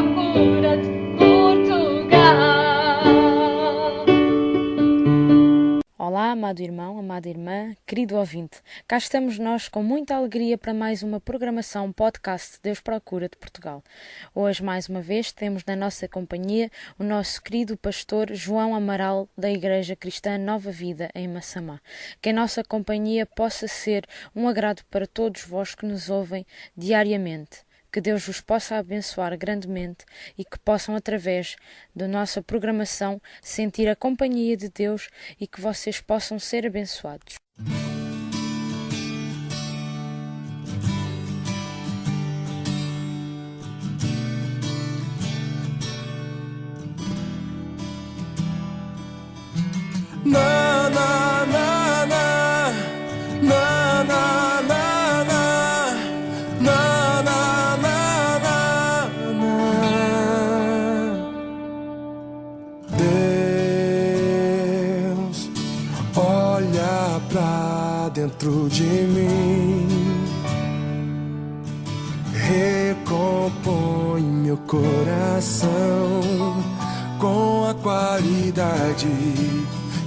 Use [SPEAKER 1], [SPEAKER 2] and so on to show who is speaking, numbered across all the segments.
[SPEAKER 1] procura de Portugal.
[SPEAKER 2] Olá, amado irmão, amada irmã, querido ouvinte. Cá estamos nós com muita alegria para mais uma programação podcast Deus Procura de Portugal. Hoje, mais uma vez, temos na nossa companhia o nosso querido pastor João Amaral, da Igreja Cristã Nova Vida, em Massamá. Que a nossa companhia possa ser um agrado para todos vós que nos ouvem diariamente. Que Deus vos possa abençoar grandemente e que possam, através da nossa programação, sentir a companhia de Deus e que vocês possam ser abençoados.
[SPEAKER 3] Na na na na na na na Deus, olha pra dentro de mim, recompõe meu coração com a qualidade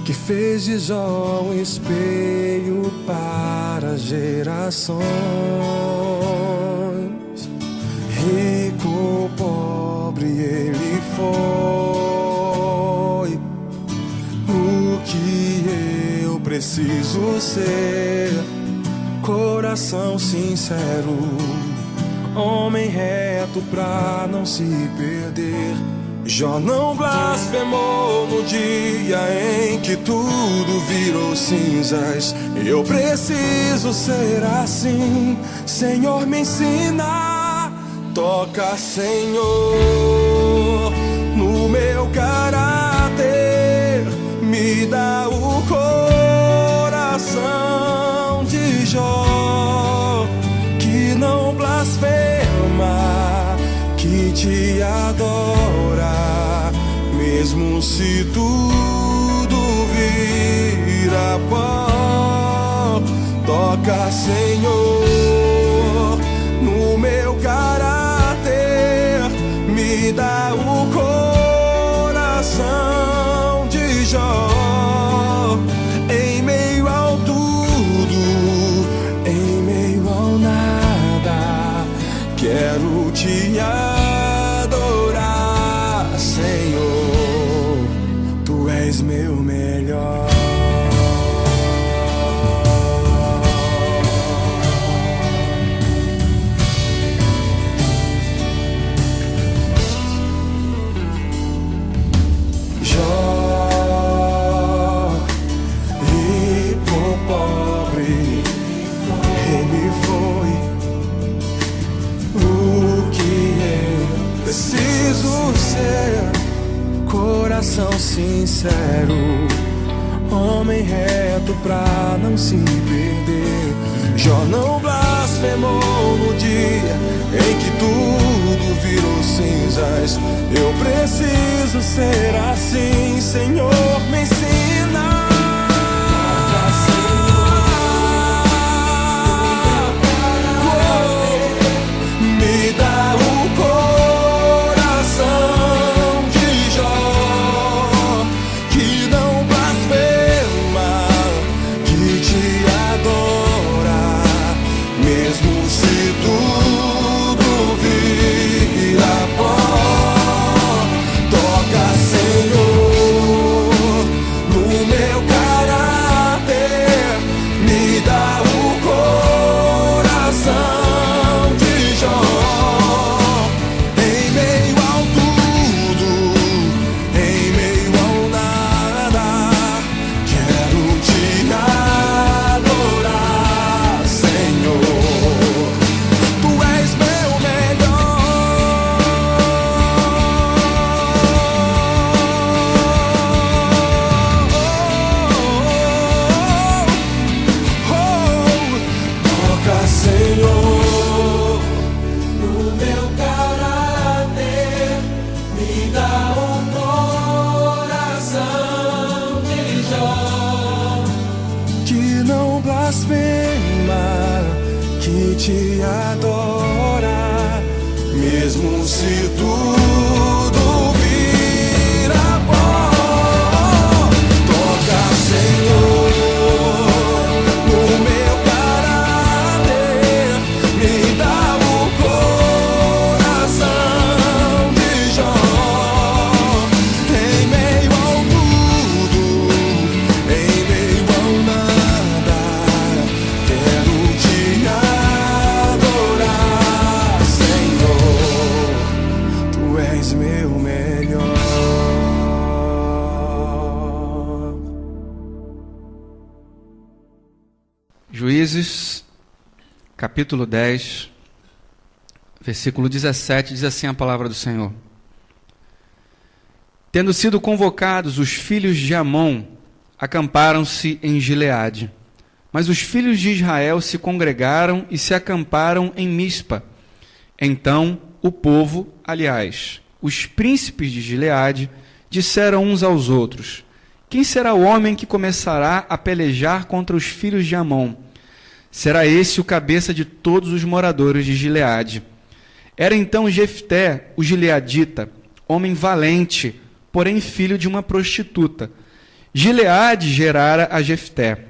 [SPEAKER 3] que fez de Jó um espelho para gerações. Rico, pobre, ele foi o que eu preciso ser. Coração sincero, homem reto pra não se perder. Jó não blasfemou no dia em que tudo virou cinzas. Eu preciso ser assim, Senhor, me ensina. Toca, Senhor, no meu caráter, me dá o coração de Jó, que não blasfema, que te adora, mesmo se tudo vira pó. Toca, Senhor, no meu caráter, me dá o coração de Jó. Em meio ao tudo, em meio ao nada, quero te adorar, Senhor, tu és meu melhor. Coração sincero, homem reto pra não se perder. Jó não blasfemou no dia em que tudo virou cinzas. Eu preciso ser assim, Senhor, me ensina. Me dá o coração de Jó, que não blasfema, que te adora, mesmo se tudo vira pó. Toca, Senhor, no meu caráter, me dá o coração de Jó. Em meio ao tudo, em meio ao nada, quero te adorar, Senhor, tu és meu melhor. Toca, Senhor, no meu caráter, me dá um coração de Jó, que não blasfema, que te adora, mesmo se tu és meu melhor.
[SPEAKER 1] Juízes, capítulo 10, versículo 17, diz assim a palavra do Senhor. Tendo sido convocados, os filhos de Amon acamparam-se em Gileade. Mas os filhos de Israel se congregaram e se acamparam em Mispa. Então o povo, aliás, os príncipes de Gileade, disseram uns aos outros: quem será o homem que começará a pelejar contra os filhos de Amon? Será esse o cabeça de todos os moradores de Gileade. Era então Jefté, o gileadita, homem valente, porém filho de uma prostituta. Gileade gerara a Jefté.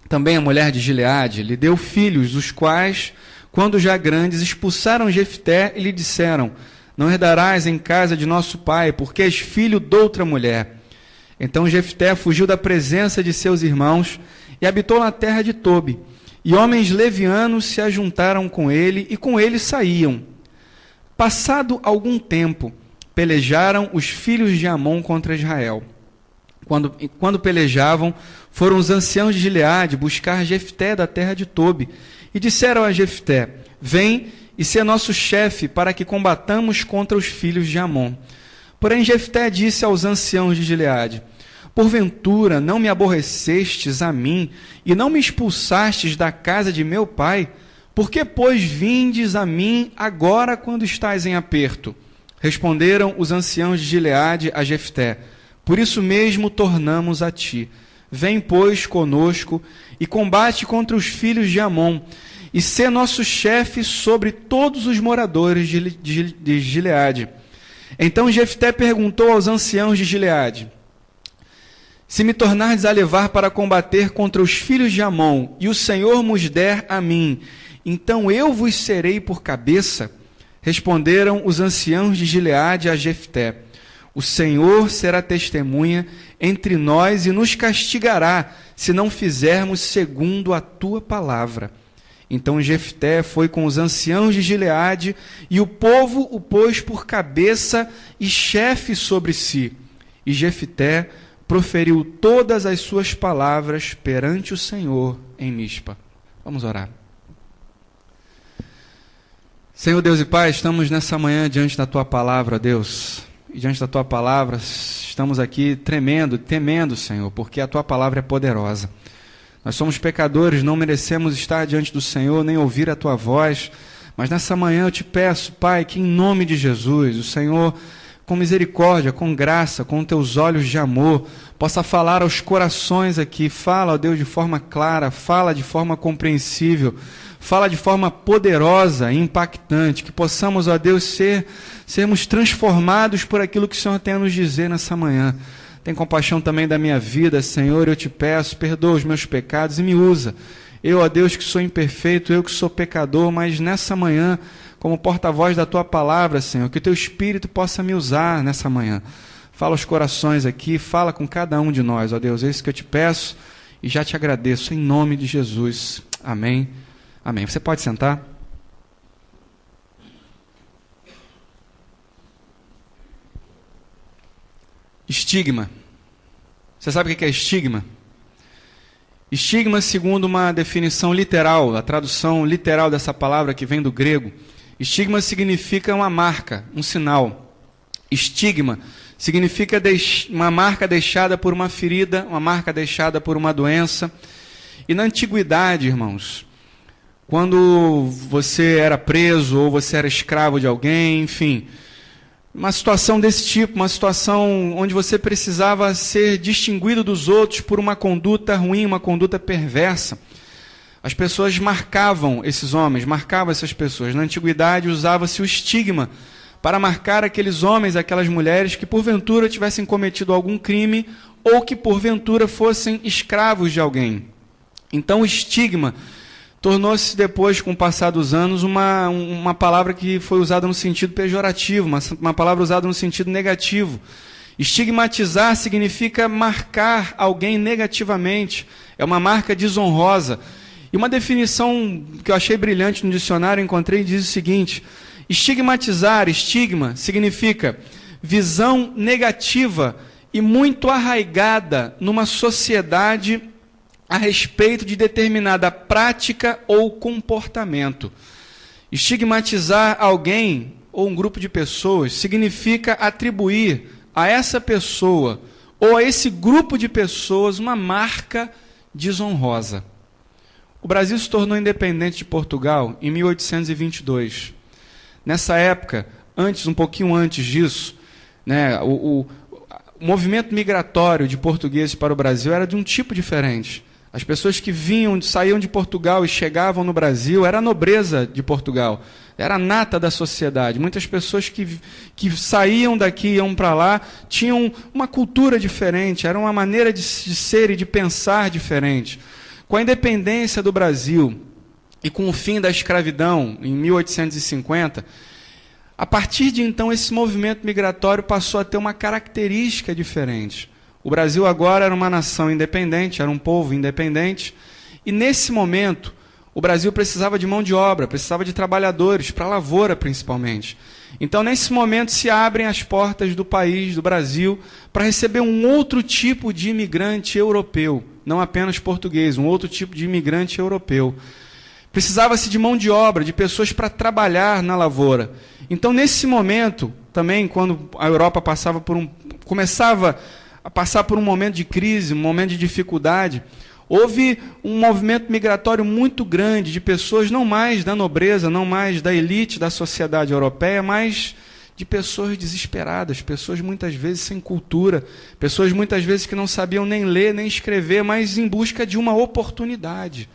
[SPEAKER 1] Também a mulher de Gileade lhe deu filhos, os quais, quando já grandes, expulsaram Jefté e lhe disseram: não herdarás em casa de nosso pai, porque és filho de outra mulher. Então Jefté fugiu da presença de seus irmãos e habitou na terra de Tobi. E homens levianos se ajuntaram com ele e com ele saíam. Passado algum tempo, pelejaram os filhos de Amon contra Israel. Quando pelejavam, foram os anciãos de Gileade buscar Jefté da terra de Tobi e disseram a Jefté: vem e sê nosso chefe para que combatamos contra os filhos de Amon. Porém Jefté disse aos anciãos de Gileade: porventura não me aborrecestes a mim e não me expulsastes da casa de meu pai? Por que, pois, vindes a mim agora quando estás em aperto? Responderam os anciãos de Gileade a Jefté: por isso mesmo tornamos a ti. Vem, pois, conosco e combate contra os filhos de Amon, e sê nosso chefe sobre todos os moradores de Gileade. Então Jefté perguntou aos anciãos de Gileade: se me tornardes a levar para combater contra os filhos de Amon, e o Senhor nos der a mim, então eu vos serei por cabeça? Responderam os anciãos de Gileade a Jefté: o Senhor será testemunha entre nós e nos castigará, se não fizermos segundo a tua palavra. Então Jefté foi com os anciãos de Gileade, e o povo o pôs por cabeça e chefe sobre si. E Jefté proferiu todas as suas palavras perante o Senhor em Mispa. Vamos orar. Senhor Deus e Pai, estamos nessa manhã diante da Tua palavra, Deus. E diante da Tua palavra, estamos aqui tremendo, temendo, Senhor, porque a Tua palavra é poderosa. Nós somos pecadores, não merecemos estar diante do Senhor, nem ouvir a Tua voz. Mas nessa manhã eu te peço, Pai, que em nome de Jesus, o Senhor, com misericórdia, com graça, com Teus olhos de amor, possa falar aos corações aqui. Fala, ó Deus, de forma clara, fala de forma compreensível, fala de forma poderosa e impactante, que possamos, ó Deus, sermos transformados por aquilo que o Senhor tem a nos dizer nessa manhã. Tem compaixão também da minha vida, Senhor, eu te peço, perdoa os meus pecados e me usa. Eu, ó Deus, que sou imperfeito, eu que sou pecador, mas nessa manhã, como porta-voz da Tua palavra, Senhor, que o Teu Espírito possa me usar nessa manhã. Fala aos corações aqui, fala com cada um de nós, ó Deus, é isso que eu te peço e já te agradeço, em nome de Jesus. Amém. Amém. Você pode sentar? Estigma. Você sabe o que é estigma? Estigma, segundo uma definição literal, a tradução literal dessa palavra que vem do grego, estigma significa uma marca, um sinal. Estigma significa uma marca deixada por uma ferida, uma marca deixada por uma doença. E na antiguidade, irmãos, quando você era preso ou você era escravo de alguém, enfim, uma situação desse tipo, uma situação onde você precisava ser distinguido dos outros por uma conduta ruim, uma conduta perversa. As pessoas marcavam esses homens, marcavam essas pessoas. Na antiguidade usava-se o estigma para marcar aqueles homens, aquelas mulheres que porventura tivessem cometido algum crime ou que porventura fossem escravos de alguém. Então o estigma tornou-se depois, com o passar dos anos, uma palavra que foi usada no sentido pejorativo, uma palavra usada no sentido negativo. Estigmatizar significa marcar alguém negativamente, é uma marca desonrosa. E uma definição que eu achei brilhante no dicionário, encontrei, diz o seguinte: Estigmatizar, estigma, significa visão negativa e muito arraigada numa sociedade a respeito de determinada prática ou comportamento. Estigmatizar alguém ou um grupo de pessoas significa atribuir a essa pessoa ou a esse grupo de pessoas uma marca desonrosa. O Brasil se tornou independente de Portugal em 1822. Nessa época, um pouquinho antes disso, né, o movimento migratório de portugueses para o Brasil era de um tipo diferente. As pessoas que saíam de Portugal e chegavam no Brasil, era a nobreza de Portugal, era a nata da sociedade. Muitas pessoas que saíam daqui e iam para lá tinham uma cultura diferente, era uma maneira de ser e de pensar diferente. Com a independência do Brasil e com o fim da escravidão, em 1850, a partir de então esse movimento migratório passou a ter uma característica diferente. O Brasil agora era uma nação independente, era um povo independente, e nesse momento o Brasil precisava de mão de obra, precisava de trabalhadores, para a lavoura principalmente. Então nesse momento se abrem as portas do país, do Brasil, para receber um outro tipo de imigrante europeu, não apenas português, um outro tipo de imigrante europeu. Precisava-se de mão de obra, de pessoas para trabalhar na lavoura. Então nesse momento, também quando a Europa começava a passar por um momento de crise, um momento de dificuldade, houve um movimento migratório muito grande de pessoas, não mais da nobreza, não mais da elite da sociedade europeia, mas de pessoas desesperadas, pessoas muitas vezes sem cultura, pessoas muitas vezes que não sabiam nem ler, nem escrever, mas em busca de uma oportunidade,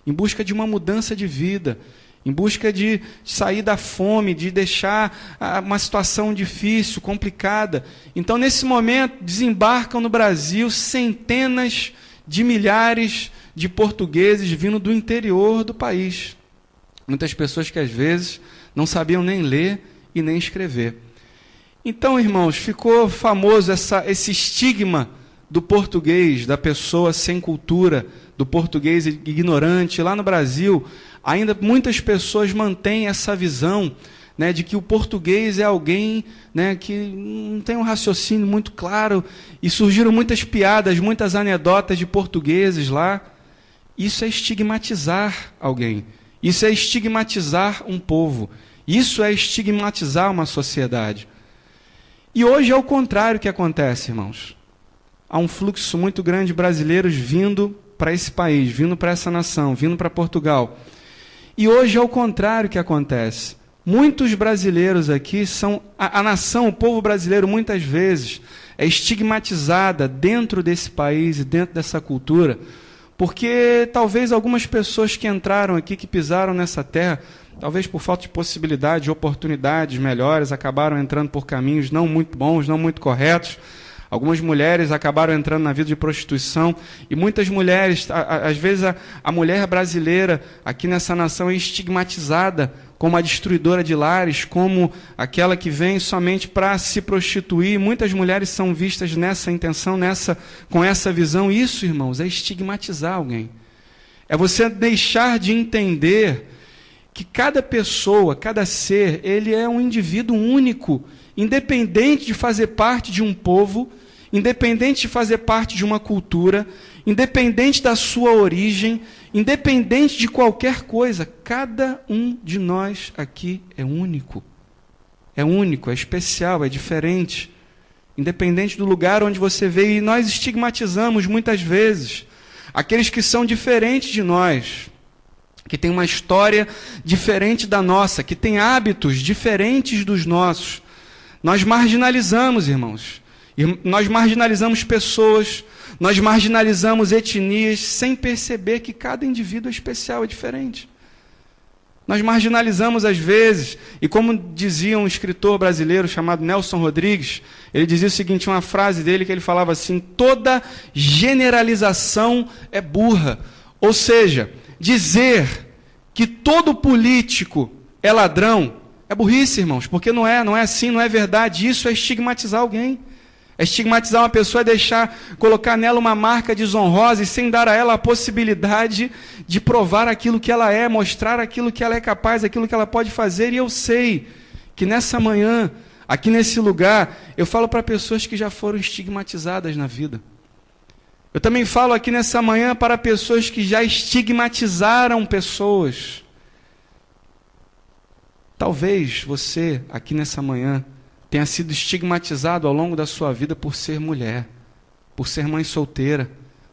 [SPEAKER 1] em busca de uma mudança de vida, em busca de sair da fome, de deixar uma situação difícil, complicada. Então, nesse momento, desembarcam no Brasil centenas de milhares de portugueses vindo do interior do país. Muitas pessoas que, às vezes, não sabiam nem ler e nem escrever. Então, irmãos, ficou famoso esse estigma do português, da pessoa sem cultura, do português ignorante. Lá no Brasil, ainda muitas pessoas mantêm essa visão, né, de que o português é alguém, né, que não tem um raciocínio muito claro, e surgiram muitas piadas, muitas anedotas de portugueses lá. Isso é estigmatizar alguém, isso é estigmatizar um povo, isso é estigmatizar uma sociedade. E hoje é o contrário que acontece, irmãos. Há um fluxo muito grande de brasileiros vindo para esse país, vindo para essa nação, vindo para Portugal. E hoje é o contrário que acontece. Muitos brasileiros aqui são... A nação, o povo brasileiro, muitas vezes, é estigmatizada dentro desse país e dentro dessa cultura, porque talvez algumas pessoas que entraram aqui, que pisaram nessa terra, talvez por falta de possibilidades, de oportunidades melhores, acabaram entrando por caminhos não muito bons, não muito corretos. Algumas mulheres acabaram entrando na vida de prostituição, e muitas mulheres, às vezes a mulher brasileira aqui nessa nação é estigmatizada como a destruidora de lares, como aquela que vem somente para se prostituir. Muitas mulheres são vistas nessa intenção, com essa visão. Isso, irmãos, é estigmatizar alguém. É você deixar de entender que cada pessoa, cada ser, ele é um indivíduo único, independente de fazer parte de um povo, independente de fazer parte de uma cultura, independente da sua origem, independente de qualquer coisa. Cada um de nós aqui é único. É único, é especial, é diferente. Independente do lugar onde você veio. E nós estigmatizamos muitas vezes aqueles que são diferentes de nós, que têm uma história diferente da nossa, que têm hábitos diferentes dos nossos. Nós marginalizamos, irmãos. Nós marginalizamos pessoas, nós marginalizamos etnias, sem perceber que cada indivíduo é especial, é diferente. Nós marginalizamos às vezes, e como dizia um escritor brasileiro chamado Nelson Rodrigues, ele dizia o seguinte, uma frase dele que ele falava assim: toda generalização é burra. Ou seja, dizer que todo político é ladrão é burrice, irmãos, porque não é assim, não é verdade. Isso é estigmatizar alguém. Estigmatizar uma pessoa é colocar nela uma marca desonrosa e sem dar a ela a possibilidade de provar aquilo que ela é, mostrar aquilo que ela é capaz, aquilo que ela pode fazer. E eu sei que nessa manhã, aqui nesse lugar, eu falo para pessoas que já foram estigmatizadas na vida. Eu também falo aqui nessa manhã para pessoas que já estigmatizaram pessoas. Talvez você, aqui nessa manhã, tenha sido estigmatizado ao longo da sua vida por ser mulher, por ser mãe solteira,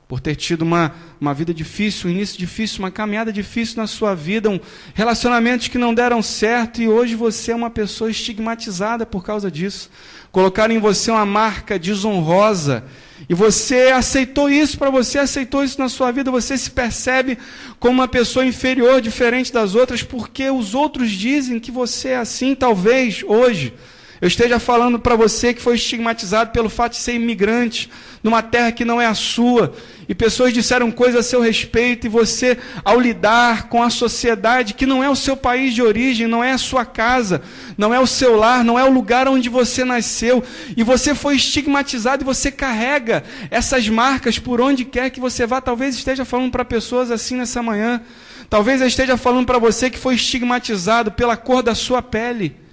[SPEAKER 1] por ter tido uma vida difícil, um início difícil, uma caminhada difícil na sua vida, relacionamentos que não deram certo, e hoje você é uma pessoa estigmatizada por causa disso. Colocaram em você uma marca desonrosa, e você aceitou isso para você, aceitou isso na sua vida, você se percebe como uma pessoa inferior, diferente das outras, porque os outros dizem que você é assim. Talvez hoje eu esteja falando para você que foi estigmatizado pelo fato de ser imigrante, numa terra que não é a sua, e pessoas disseram coisas a seu respeito, e você, ao lidar com a sociedade que não é o seu país de origem, não é a sua casa, não é o seu lar, não é o lugar onde você nasceu, e você foi estigmatizado, e você carrega essas marcas por onde quer que você vá. Talvez esteja falando para pessoas assim nessa manhã, talvez eu esteja falando para você que foi estigmatizado pela cor da sua pele,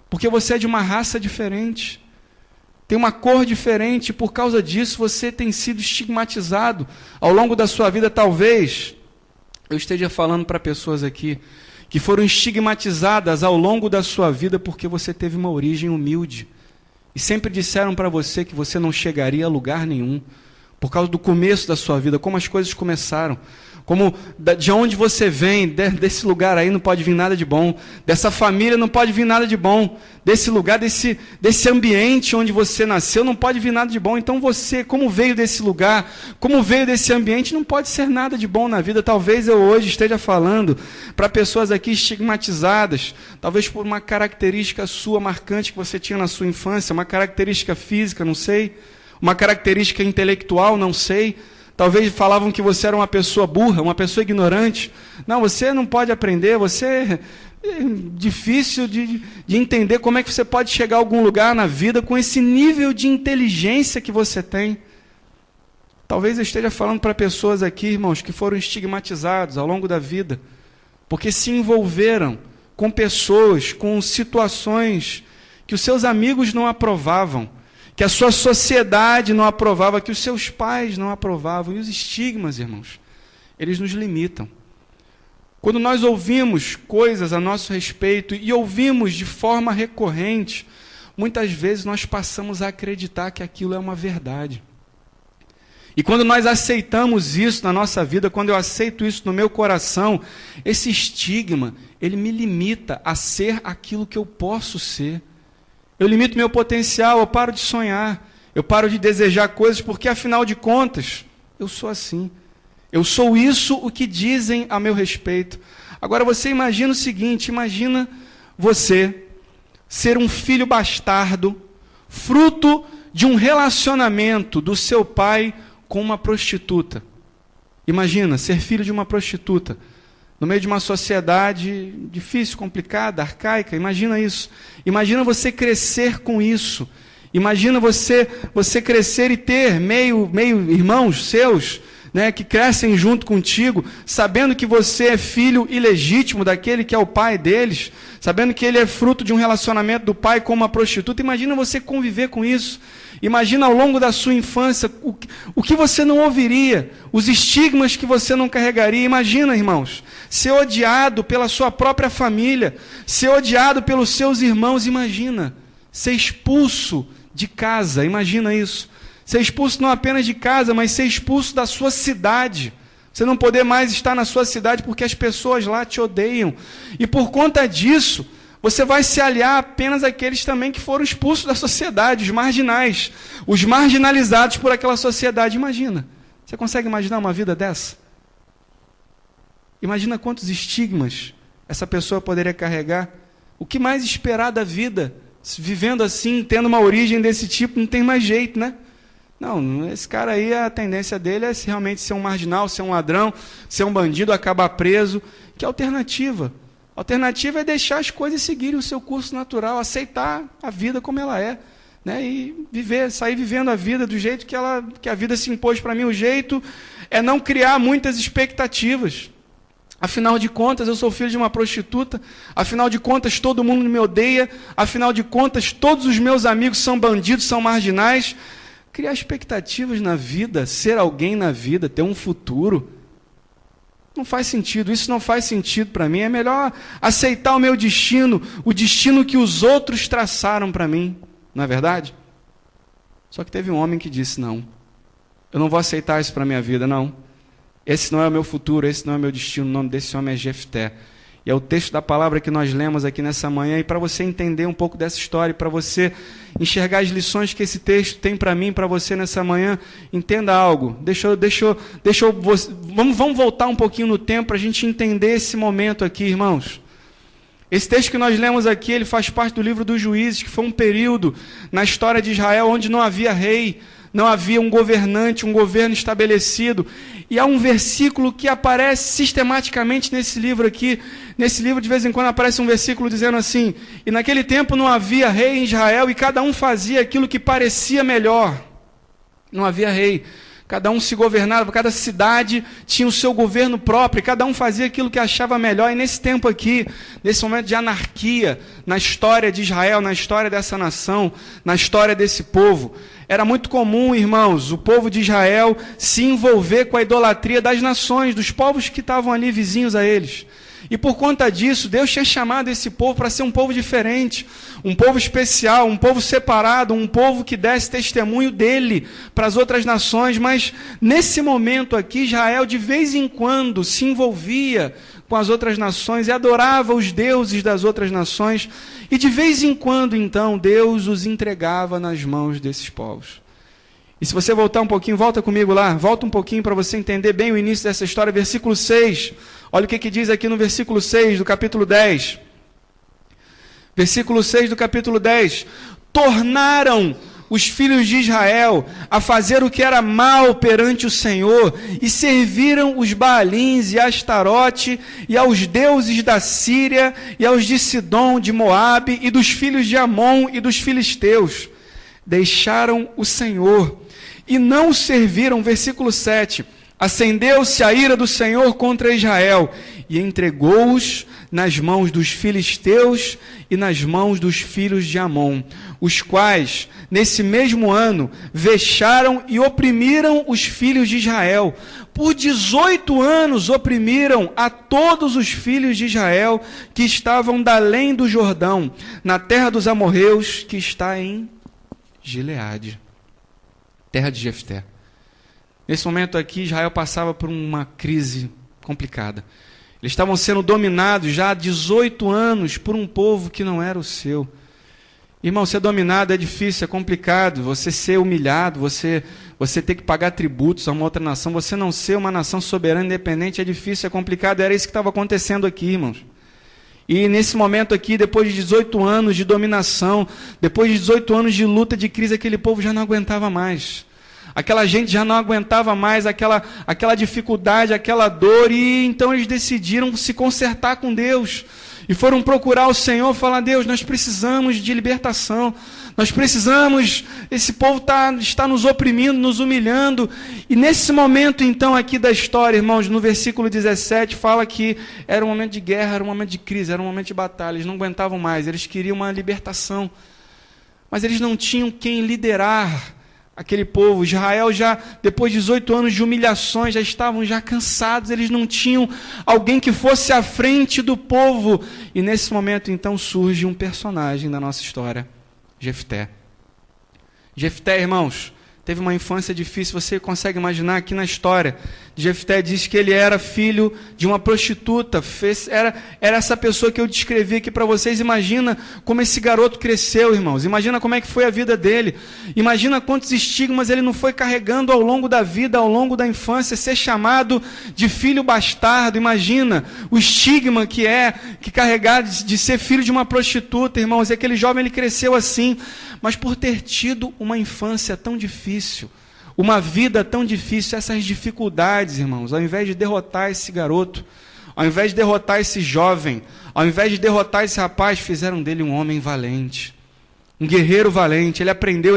[SPEAKER 1] porque você é de uma raça diferente, tem uma cor diferente, e por causa disso você tem sido estigmatizado ao longo da sua vida. Talvez eu esteja falando para pessoas aqui que foram estigmatizadas ao longo da sua vida porque você teve uma origem humilde, e sempre disseram para você que você não chegaria a lugar nenhum, por causa do começo da sua vida, como as coisas começaram. Como de onde você vem, desse lugar aí não pode vir nada de bom, dessa família não pode vir nada de bom, desse lugar, desse ambiente onde você nasceu, não pode vir nada de bom. Então você, como veio desse lugar, como veio desse ambiente, não pode ser nada de bom na vida. Talvez eu hoje esteja falando para pessoas aqui estigmatizadas, talvez por uma característica sua marcante que você tinha na sua infância, uma característica física, não sei, uma característica intelectual, não sei. Talvez falavam que você era uma pessoa burra, uma pessoa ignorante. Não, você não pode aprender, você é difícil de entender como é que você pode chegar a algum lugar na vida com esse nível de inteligência que você tem. Talvez eu esteja falando para pessoas aqui, irmãos, que foram estigmatizados ao longo da vida, porque se envolveram com pessoas, com situações que os seus amigos não aprovavam, que a sua sociedade não aprovava, que os seus pais não aprovavam. E os estigmas, irmãos, eles nos limitam. Quando nós ouvimos coisas a nosso respeito, e ouvimos de forma recorrente, muitas vezes nós passamos a acreditar que aquilo é uma verdade. E quando nós aceitamos isso na nossa vida, quando eu aceito isso no meu coração, esse estigma, ele me limita a ser aquilo que eu posso ser. Eu limito meu potencial, eu paro de sonhar, eu paro de desejar coisas, porque afinal de contas, eu sou assim. Eu sou isso o que dizem a meu respeito. Agora você imagina o seguinte, imagina você ser um filho bastardo, fruto de um relacionamento do seu pai com uma prostituta. Imagina ser filho de uma prostituta, no meio de uma sociedade difícil, complicada, arcaica. Imagina isso. Imagina você crescer com isso. Imagina você crescer e ter meio irmãos seus, né, que crescem junto contigo, sabendo que você é filho ilegítimo daquele que é o pai deles, sabendo que ele é fruto de um relacionamento do pai com uma prostituta. Imagina você conviver com isso. Imagina ao longo da sua infância o que você não ouviria, os estigmas que você não carregaria. Imagina, irmãos, ser odiado pela sua própria família, ser odiado pelos seus irmãos. Imagina ser expulso de casa, imagina isso. Ser expulso não apenas de casa, mas ser expulso da sua cidade. Você não poder mais estar na sua cidade porque as pessoas lá te odeiam. E por conta disso, você vai se aliar apenas àqueles também que foram expulsos da sociedade, os marginais, os marginalizados por aquela sociedade. Imagina, você consegue imaginar uma vida dessa? Imagina quantos estigmas essa pessoa poderia carregar. O que mais esperar da vida, vivendo assim, tendo uma origem desse tipo? Não tem mais jeito, né? Não, esse cara aí, a tendência dele é realmente ser um marginal, ser um ladrão, ser um bandido, acabar preso. Que alternativa? A alternativa é deixar as coisas seguirem o seu curso natural, aceitar a vida como ela é. né, e sair vivendo a vida do jeito que a vida se impôs para mim. O jeito é não criar muitas expectativas. Afinal de contas, eu sou filho de uma prostituta. Afinal de contas, todo mundo me odeia. Afinal de contas, todos os meus amigos são bandidos, são marginais. Criar expectativas na vida, ser alguém na vida, ter um futuro, não faz sentido. Isso não faz sentido para mim. É melhor aceitar o meu destino, o destino que os outros traçaram para mim. Não é verdade? Só que teve um homem que disse, não, eu não vou aceitar isso para a minha vida, não. Esse não é o meu futuro, esse não é o meu destino. O nome desse homem é Jefté. E é o texto da palavra que nós lemos aqui nessa manhã. E para você entender um pouco dessa história, para você enxergar as lições que esse texto tem para mim, para você nessa manhã, entenda algo. Vamos voltar um pouquinho no tempo para a gente entender esse momento aqui, irmãos. Esse texto que nós lemos aqui, ele faz parte do livro dos Juízes, que foi um período na história de Israel onde não havia rei, não havia um governante, um governo estabelecido. E há um versículo que aparece sistematicamente nesse livro aqui. Nesse livro, de vez em quando, aparece um versículo dizendo assim, e naquele tempo não havia rei em Israel, e cada um fazia aquilo que parecia melhor. Não havia rei. Cada um se governava, cada cidade tinha o seu governo próprio, cada um fazia aquilo que achava melhor. E nesse tempo aqui, nesse momento de anarquia, na história de Israel, na história dessa nação, na história desse povo, era muito comum, irmãos, o povo de Israel se envolver com a idolatria das nações, dos povos que estavam ali vizinhos a eles. E por conta disso, Deus tinha chamado esse povo para ser um povo diferente, um povo especial, um povo separado, um povo que desse testemunho dele para as outras nações. Mas nesse momento aqui, Israel de vez em quando se envolvia com as outras nações e adorava os deuses das outras nações. E de vez em quando, então, Deus os entregava nas mãos desses povos. E se você voltar um pouquinho, volta comigo lá, volta um pouquinho para você entender bem o início dessa história, versículo 6. Olha o que diz aqui no versículo 6 do capítulo 10. Versículo 6 do capítulo 10. Tornaram os filhos de Israel a fazer o que era mal perante o Senhor, e serviram os Baalins e Astarote, e aos deuses da Síria, e aos de Sidom, de Moabe, e dos filhos de Amon e dos filisteus. Deixaram o Senhor e não o serviram. Versículo 7. Acendeu-se a ira do Senhor contra Israel e entregou-os nas mãos dos filisteus e nas mãos dos filhos de Amon, os quais, nesse mesmo ano, vexaram e oprimiram os filhos de Israel. Por 18 anos oprimiram a todos os filhos de Israel que estavam da além do Jordão, na terra dos amorreus, que está em Gileade, terra de Jefté. Nesse momento aqui, Israel passava por uma crise complicada. Eles estavam sendo dominados já há 18 anos por um povo que não era o seu. Irmão, ser dominado é difícil, é complicado. Você ser humilhado, você ter que pagar tributos a uma outra nação, você não ser uma nação soberana e independente é difícil, é complicado. Era isso que estava acontecendo aqui, irmãos. E nesse momento aqui, depois de 18 anos de dominação, depois de 18 anos de luta, de crise, aquele povo já não aguentava mais. Aquela gente já não aguentava mais aquela dificuldade, aquela dor, e então eles decidiram se consertar com Deus. E foram procurar o Senhor, falar: Deus, nós precisamos de libertação, nós precisamos, esse povo está nos oprimindo, nos humilhando. E nesse momento então aqui da história, irmãos, no versículo 17, fala que era um momento de guerra, era um momento de crise, era um momento de batalha, eles não aguentavam mais, eles queriam uma libertação, mas eles não tinham quem liderar aquele povo. Israel já, depois de 18 anos de humilhações, já estavam cansados, eles não tinham alguém que fosse à frente do povo. E nesse momento, então, surge um personagem da nossa história, Jefté. Jefté, irmãos, teve uma infância difícil. Você consegue imaginar aqui na história? Jefté diz que ele era filho de uma prostituta. Era essa pessoa que eu descrevi aqui para vocês. Imagina como esse garoto cresceu, irmãos. Imagina como é que foi a vida dele. Imagina quantos estigmas ele não foi carregando ao longo da vida, ao longo da infância, ser chamado de filho bastardo. Imagina o estigma que carregar de ser filho de uma prostituta, irmãos. E aquele jovem, ele cresceu assim, mas por ter tido uma infância tão difícil, uma vida tão difícil, essas dificuldades, irmãos, ao invés de derrotar esse garoto, ao invés de derrotar esse jovem, ao invés de derrotar esse rapaz, fizeram dele um homem valente, Um guerreiro valente. Ele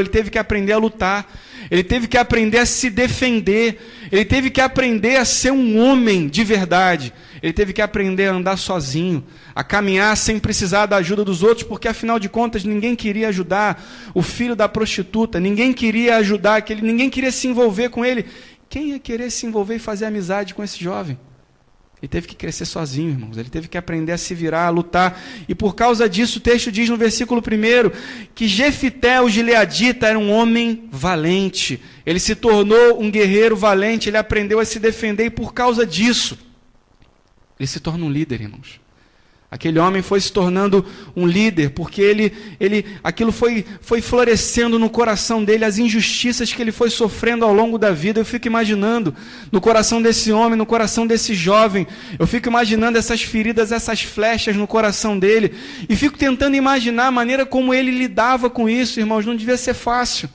[SPEAKER 1] teve que aprender a lutar. Ele teve que aprender a se defender. Ele teve que aprender a ser um homem de verdade. Ele teve que aprender a andar sozinho, a caminhar sem precisar da ajuda dos outros, porque afinal de contas ninguém queria ajudar o filho da prostituta, ninguém queria ajudar, ninguém queria se envolver com ele. Quem ia querer se envolver e fazer amizade com esse jovem? Ele teve que crescer sozinho, irmãos. Ele teve que aprender a se virar, a lutar. E por causa disso, o texto diz no versículo 1 que Jefité, o gileadita, era um homem valente. Ele se tornou um guerreiro valente, ele aprendeu a se defender e por causa disso, ele se torna um líder, irmãos. Aquele homem foi se tornando um líder, porque aquilo foi florescendo no coração dele, as injustiças que ele foi sofrendo ao longo da vida. Eu fico imaginando no coração desse homem, no coração desse jovem, eu fico imaginando essas feridas, essas flechas no coração dele, e fico tentando imaginar a maneira como ele lidava com isso, irmãos. Não devia ser fácil.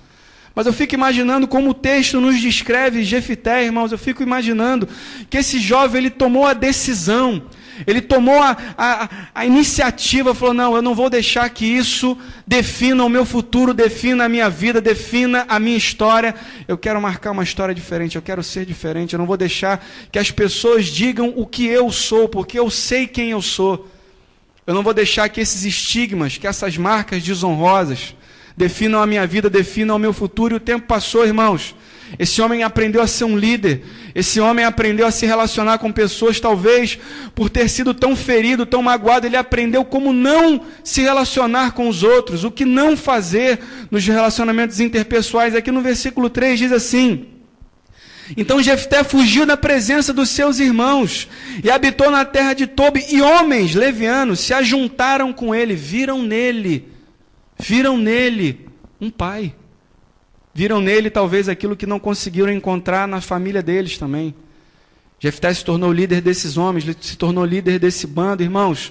[SPEAKER 1] Mas eu fico imaginando como o texto nos descreve Jefité, irmãos. Eu fico imaginando que esse jovem, ele tomou a decisão, ele tomou a iniciativa, falou, não, eu não vou deixar que isso defina o meu futuro, defina a minha vida, defina a minha história. Eu quero marcar uma história diferente, eu quero ser diferente, eu não vou deixar que as pessoas digam o que eu sou, porque eu sei quem eu sou. Eu não vou deixar que esses estigmas, que essas marcas desonrosas definam a minha vida, definam o meu futuro. E o tempo passou, irmãos. Esse homem aprendeu a ser um líder. Esse homem aprendeu a se relacionar com pessoas, talvez por ter sido tão ferido, tão magoado, ele aprendeu como não se relacionar com os outros, o que não fazer nos relacionamentos interpessoais. Aqui no versículo 3 diz assim: então Jefté fugiu da presença dos seus irmãos e habitou na terra de Tobi, e homens levianos se ajuntaram com ele, viram nele um pai. Viram nele talvez aquilo que não conseguiram encontrar na família deles também. Jefté se tornou líder desses homens, se tornou líder desse bando, irmãos.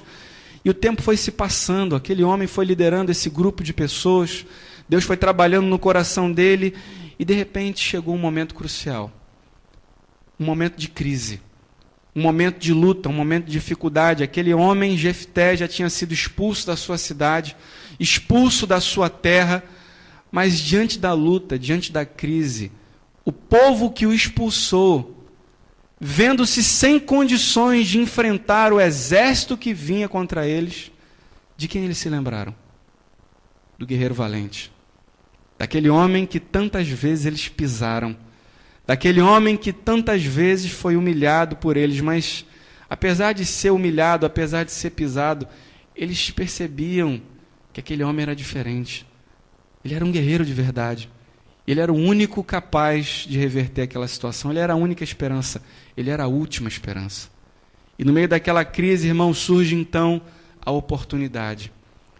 [SPEAKER 1] E o tempo foi se passando, aquele homem foi liderando esse grupo de pessoas, Deus foi trabalhando no coração dele, e de repente chegou um momento crucial. Um momento de crise, um momento de luta, um momento de dificuldade. Aquele homem, Jefté, já tinha sido expulso da sua cidade, expulso da sua terra, mas diante da luta, diante da crise, o povo que o expulsou, vendo-se sem condições de enfrentar o exército que vinha contra eles, de quem eles se lembraram? Do guerreiro valente. Daquele homem que tantas vezes eles pisaram. Daquele homem que tantas vezes foi humilhado por eles, mas apesar de ser humilhado, apesar de ser pisado, eles percebiam que aquele homem era diferente. Ele era um guerreiro de verdade. Ele era o único capaz de reverter aquela situação. Ele era a única esperança. Ele era a última esperança. E no meio daquela crise, irmão, surge então a oportunidade.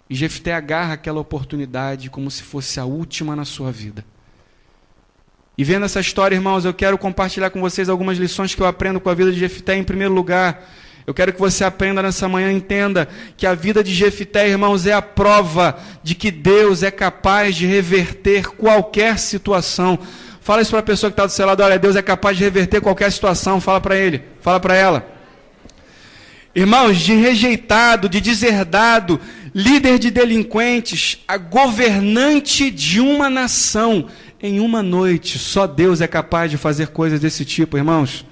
[SPEAKER 1] E Jefté agarra aquela oportunidade como se fosse a última na sua vida. E vendo essa história, irmãos, eu quero compartilhar com vocês algumas lições que eu aprendo com a vida de Jefté. Em primeiro lugar, eu quero que você aprenda nessa manhã, entenda que a vida de Jefté, irmãos, é a prova de que Deus é capaz de reverter qualquer situação. Fala isso para a pessoa que está do seu lado: olha, Deus é capaz de reverter qualquer situação. Fala para ele, fala para ela. Irmãos, de rejeitado, de deserdado, líder de delinquentes, a governante de uma nação, em uma noite, só Deus é capaz de fazer coisas desse tipo, irmãos.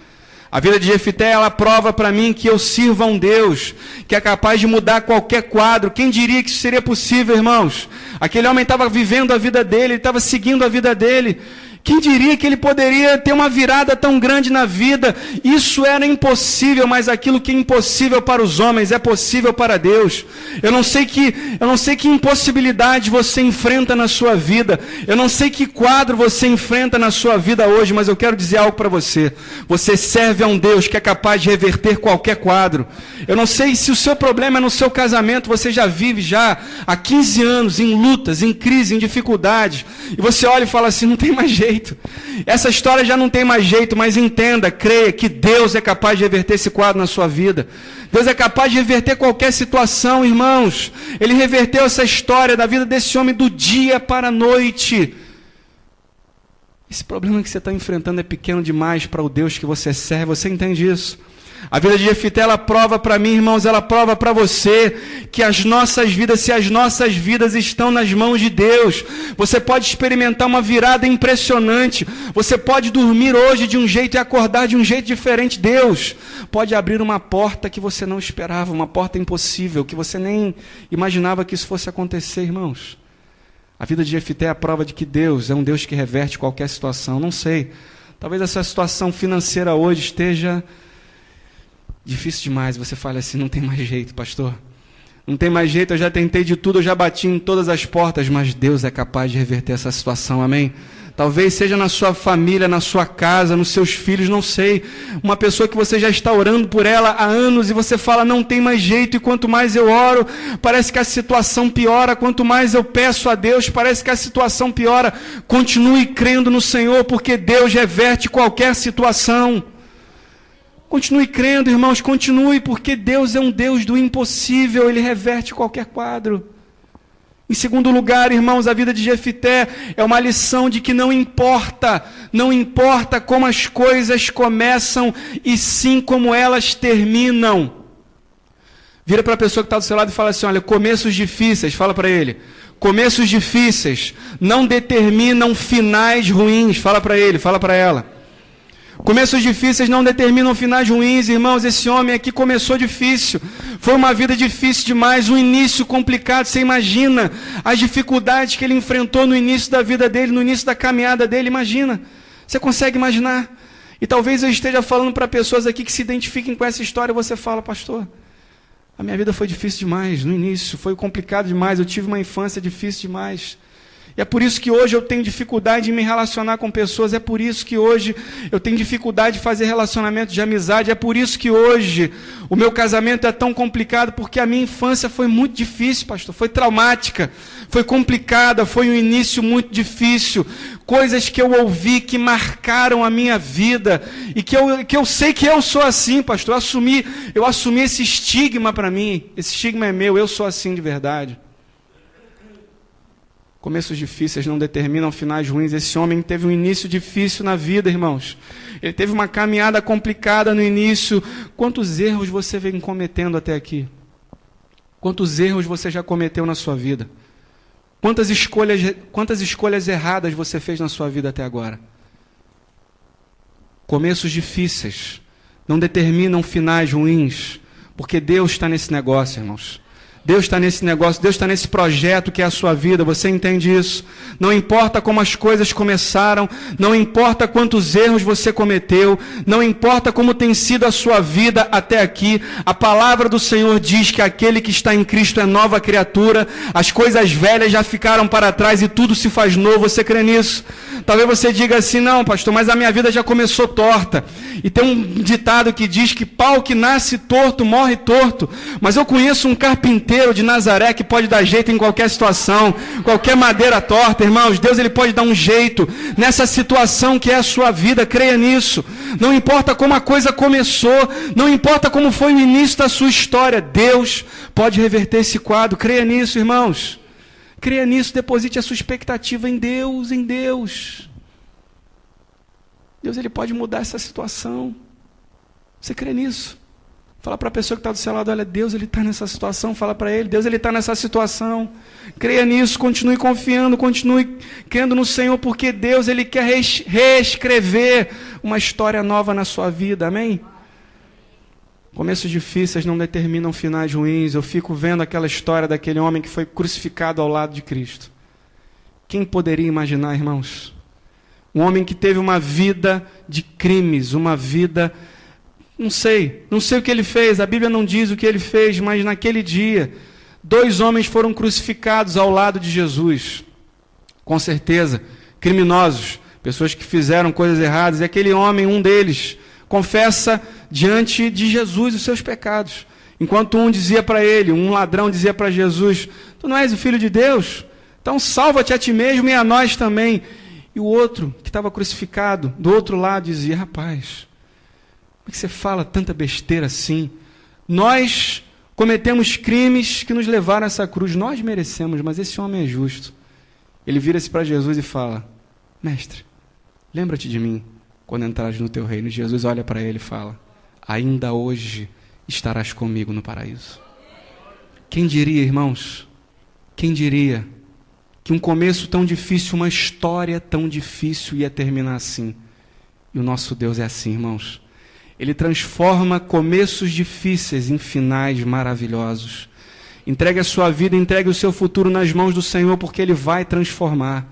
[SPEAKER 1] A vida de Jefté, ela prova para mim que eu sirvo a um Deus que é capaz de mudar qualquer quadro. Quem diria que isso seria possível, irmãos? Aquele homem estava vivendo a vida dele, ele estava seguindo a vida dele. Quem diria que ele poderia ter uma virada tão grande na vida? Isso era impossível, mas aquilo que é impossível para os homens é possível para Deus. Eu não sei que impossibilidade você enfrenta na sua vida. Eu não sei que quadro você enfrenta na sua vida hoje, mas eu quero dizer algo para você. Você serve a um Deus que é capaz de reverter qualquer quadro. Eu não sei se o seu problema é no seu casamento, você já vive há 15 anos em lutas, em crise, em dificuldades. E você olha e fala assim: não tem mais jeito. Essa história já não tem mais jeito, mas entenda, creia que Deus é capaz de reverter esse quadro na sua vida. Deus é capaz de reverter qualquer situação, irmãos. Ele reverteu essa história da vida desse homem do dia para a noite. Esse problema que você está enfrentando é pequeno demais para o Deus que você serve, você entende isso? A vida de Jefité, ela prova para mim, irmãos, ela prova para você que as nossas vidas, se as nossas vidas estão nas mãos de Deus, você pode experimentar uma virada impressionante. Você pode dormir hoje de um jeito e acordar de um jeito diferente. Deus pode abrir uma porta que você não esperava, uma porta impossível, que você nem imaginava que isso fosse acontecer, irmãos. A vida de Jefité é a prova de que Deus é um Deus que reverte qualquer situação. Não sei, talvez essa situação financeira hoje esteja difícil demais. Você fala assim, não tem mais jeito, pastor. Não tem mais jeito, eu já tentei de tudo, eu já bati em todas as portas, mas Deus é capaz de reverter essa situação, amém? Talvez seja na sua família, na sua casa, nos seus filhos, não sei. Uma pessoa que você já está orando por ela há anos e você fala, não tem mais jeito, e quanto mais eu oro, parece que a situação piora. Quanto mais eu peço a Deus, parece que a situação piora. Continue crendo no Senhor, porque Deus reverte qualquer situação. Continue crendo, irmãos, continue, porque Deus é um Deus do impossível, Ele reverte qualquer quadro. Em segundo lugar, irmãos, a vida de Jefité é uma lição de que não importa como as coisas começam, e sim como elas terminam. Vira para a pessoa que está do seu lado e fala assim, olha, começos difíceis, fala para ele, começos difíceis não determinam finais ruins, fala para ele, fala para ela. Começos difíceis não determinam finais ruins, irmãos. Esse homem aqui começou difícil, foi uma vida difícil demais, um início complicado. Você imagina as dificuldades que ele enfrentou no início da vida dele, no início da caminhada dele, imagina, você consegue imaginar? E talvez eu esteja falando para pessoas aqui que se identifiquem com essa história, e você fala, pastor, a minha vida foi difícil demais, no início, foi complicado demais, eu tive uma infância difícil demais. E é por isso que hoje eu tenho dificuldade em me relacionar com pessoas, é por isso que hoje eu tenho dificuldade de fazer relacionamento de amizade, é por isso que hoje o meu casamento é tão complicado, porque a minha infância foi muito difícil, pastor, foi traumática, foi complicada, foi um início muito difícil, coisas que eu ouvi que marcaram a minha vida, e que eu sei que eu sou assim, pastor, eu assumi esse estigma para mim, esse estigma é meu, eu sou assim de verdade. Começos difíceis não determinam finais ruins. Esse homem teve um início difícil na vida, irmãos. Ele teve uma caminhada complicada no início. Quantos erros você vem cometendo até aqui? Quantos erros você já cometeu na sua vida? Quantas escolhas erradas você fez na sua vida até agora? Começos difíceis não determinam finais ruins, porque Deus está nesse negócio, irmãos. Deus está nesse negócio, Deus está nesse projeto que é a sua vida, você entende isso? Não importa como as coisas começaram, não importa quantos erros você cometeu, não importa como tem sido a sua vida até aqui, a palavra do Senhor diz que aquele que está em Cristo é nova criatura, as coisas velhas já ficaram para trás e tudo se faz novo, você crê nisso? Talvez você diga assim, não pastor, mas a minha vida já começou torta, e tem um ditado que diz que pau que nasce torto, morre torto, mas eu conheço um carpinteiro de Nazaré que pode dar jeito em qualquer situação, qualquer madeira torta, irmãos, Deus ele pode dar um jeito nessa situação que é a sua vida, creia nisso, não importa como a coisa começou, não importa como foi o início da sua história, Deus pode reverter esse quadro, creia nisso, irmãos, creia nisso, deposite a sua expectativa em Deus, Deus ele pode mudar essa situação, você crê nisso? Fala para a pessoa que está do seu lado, olha, Deus ele está nessa situação, fala para ele, Deus ele está nessa situação, creia nisso, continue confiando, continue crendo no Senhor, porque Deus ele quer reescrever uma história nova na sua vida, amém? Começos difíceis não determinam finais ruins, eu fico vendo aquela história daquele homem que foi crucificado ao lado de Cristo. Quem poderia imaginar, irmãos? Um homem que teve uma vida de crimes, uma vida... Não sei o que ele fez, a Bíblia não diz o que ele fez, mas naquele dia, 2 homens foram crucificados ao lado de Jesus. Com certeza, criminosos, pessoas que fizeram coisas erradas, e aquele homem, um deles, confessa diante de Jesus os seus pecados. Enquanto um dizia para ele, um ladrão dizia para Jesus, tu não és o Filho de Deus? Então salva-te a ti mesmo e a nós também. E o outro, que estava crucificado, do outro lado, dizia, rapaz... Por que você fala tanta besteira assim? Nós cometemos crimes que nos levaram a essa cruz. Nós merecemos, mas esse homem é justo. Ele vira-se para Jesus e fala, mestre, lembra-te de mim quando entrares no teu reino. Jesus olha para ele e fala, ainda hoje estarás comigo no paraíso. Quem diria, irmãos? Quem diria que um começo tão difícil, uma história tão difícil ia terminar assim? E o nosso Deus é assim, irmãos. Ele transforma começos difíceis em finais maravilhosos. Entregue a sua vida, entregue o seu futuro nas mãos do Senhor, porque Ele vai transformar.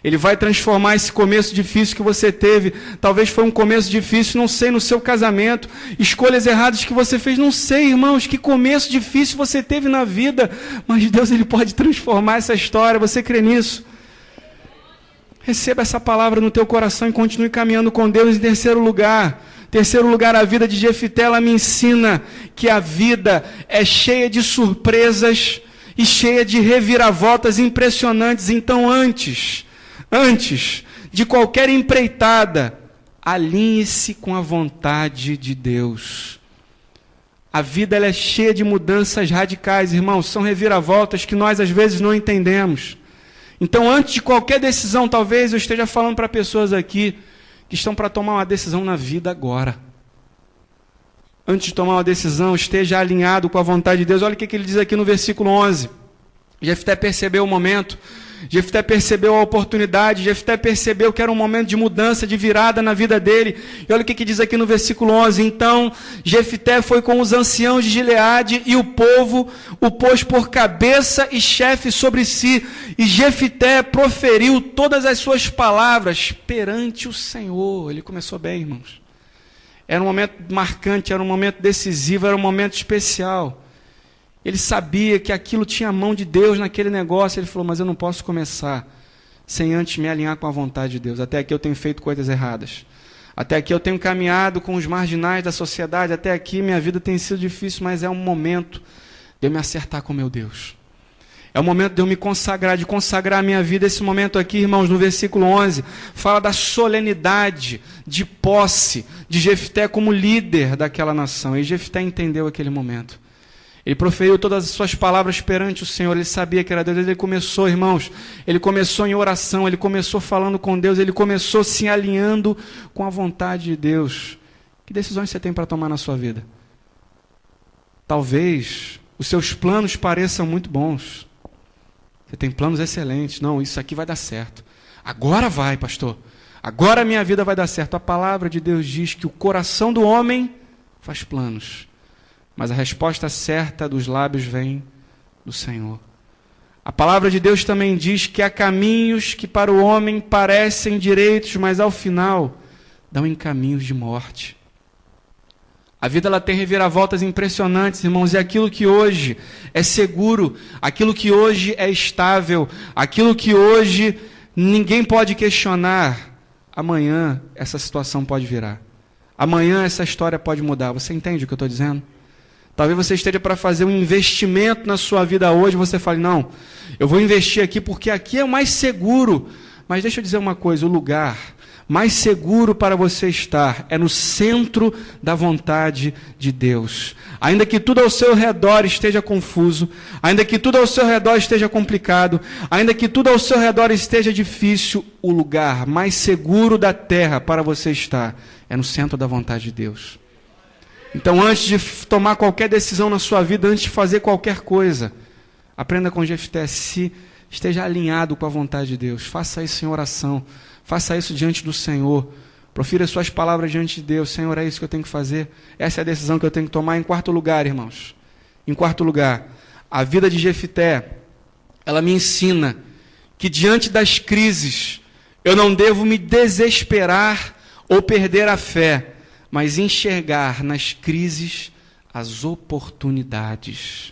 [SPEAKER 1] Ele vai transformar esse começo difícil que você teve. Talvez foi um começo difícil, não sei, no seu casamento. Escolhas erradas que você fez, não sei, irmãos, que começo difícil você teve na vida. Mas Deus, Ele pode transformar essa história. Você crê nisso? Receba essa palavra no teu coração e continue caminhando com Deus. Em terceiro lugar, a vida de Jefté, ela me ensina que a vida é cheia de surpresas e cheia de reviravoltas impressionantes. Então, antes de qualquer empreitada, alinhe-se com a vontade de Deus. A vida ela é cheia de mudanças radicais, irmãos. São reviravoltas que nós às vezes não entendemos. Então, antes de qualquer decisão, talvez eu esteja falando para pessoas aqui que estão para tomar uma decisão na vida agora. Antes de tomar uma decisão, esteja alinhado com a vontade de Deus. Olha o que ele diz aqui no versículo 11. Jefté percebeu o momento, Jefté percebeu a oportunidade, Jefté percebeu que era um momento de mudança, de virada na vida dele. E olha o que diz aqui no versículo 11. Então, Jefté foi com os anciãos de Gileade e o povo o pôs por cabeça e chefe sobre si. E Jefté proferiu todas as suas palavras perante o Senhor. Ele começou bem, irmãos. Era um momento marcante, era um momento decisivo, era um momento especial. Ele sabia que aquilo tinha a mão de Deus naquele negócio. Ele falou, mas eu não posso começar sem antes me alinhar com a vontade de Deus. Até aqui eu tenho feito coisas erradas. Até aqui eu tenho caminhado com os marginais da sociedade. Até aqui minha vida tem sido difícil, mas é um momento de eu me acertar com meu Deus. É o momento de eu me consagrar, de consagrar a minha vida. Esse momento aqui, irmãos, no versículo 11, fala da solenidade, de posse de Jefté como líder daquela nação. E Jefté entendeu aquele momento. Ele proferiu todas as suas palavras perante o Senhor. Ele sabia que era Deus. Ele começou, irmãos, ele começou em oração, ele começou falando com Deus, ele começou se alinhando com a vontade de Deus. Que decisões você tem para tomar na sua vida? Talvez os seus planos pareçam muito bons. Você tem planos excelentes. Não, isso aqui vai dar certo. Agora vai, pastor. Agora a minha vida vai dar certo. A palavra de Deus diz que o coração do homem faz planos, mas a resposta certa dos lábios vem do Senhor. A palavra de Deus também diz que há caminhos que para o homem parecem direitos, mas ao final dão em caminhos de morte. A vida ela tem reviravoltas impressionantes, irmãos, e aquilo que hoje é seguro, aquilo que hoje é estável, aquilo que hoje ninguém pode questionar, amanhã essa situação pode virar. Amanhã essa história pode mudar. Você entende o que eu estou dizendo? Talvez você esteja para fazer um investimento na sua vida hoje, você fale, não, eu vou investir aqui porque aqui é o mais seguro. Mas deixa eu dizer uma coisa, o lugar mais seguro para você estar é no centro da vontade de Deus. Ainda que tudo ao seu redor esteja confuso, ainda que tudo ao seu redor esteja complicado, ainda que tudo ao seu redor esteja difícil, o lugar mais seguro da terra para você estar é no centro da vontade de Deus. Então, antes de tomar qualquer decisão na sua vida, antes de fazer qualquer coisa, aprenda com Jefté, se esteja alinhado com a vontade de Deus. Faça isso em oração, faça isso diante do Senhor. Profira suas palavras diante de Deus. Senhor, é isso que eu tenho que fazer. Essa é a decisão que eu tenho que tomar. Em quarto lugar, irmãos, em quarto lugar, a vida de Jefté, ela me ensina que diante das crises, eu não devo me desesperar ou perder a fé, mas enxergar nas crises as oportunidades.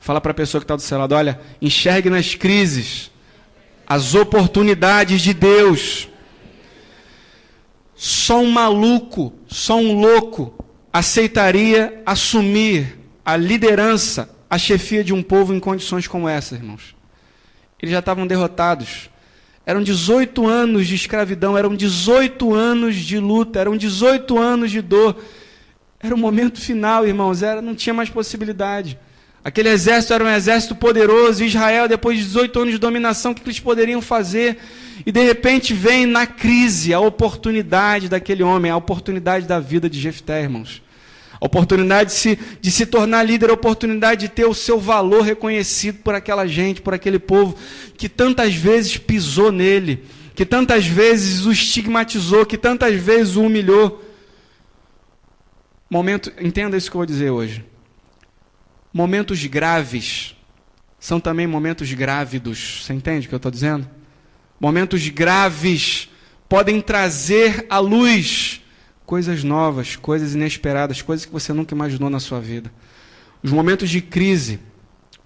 [SPEAKER 1] Fala para a pessoa que está do seu lado, olha, enxergue nas crises as oportunidades de Deus. Só um maluco, só um louco aceitaria assumir a liderança, a chefia de um povo em condições como essas, irmãos. Eles já estavam derrotados. Eram 18 anos de escravidão, eram 18 anos de luta, eram 18 anos de dor. Era o momento final, irmãos, não tinha mais possibilidade. Aquele exército era um exército poderoso, Israel, depois de 18 anos de dominação, o que eles poderiam fazer? E de repente vem na crise a oportunidade daquele homem, a oportunidade da vida de Jefté, irmãos. A oportunidade de se tornar líder, a oportunidade de ter o seu valor reconhecido por aquela gente, por aquele povo que tantas vezes pisou nele, que tantas vezes o estigmatizou, que tantas vezes o humilhou. Entenda isso que eu vou dizer hoje. Momentos graves são também momentos grávidos. Você entende o que eu estou dizendo? Momentos graves podem trazer à luz coisas novas, coisas inesperadas, coisas que você nunca imaginou na sua vida. Os momentos de crise,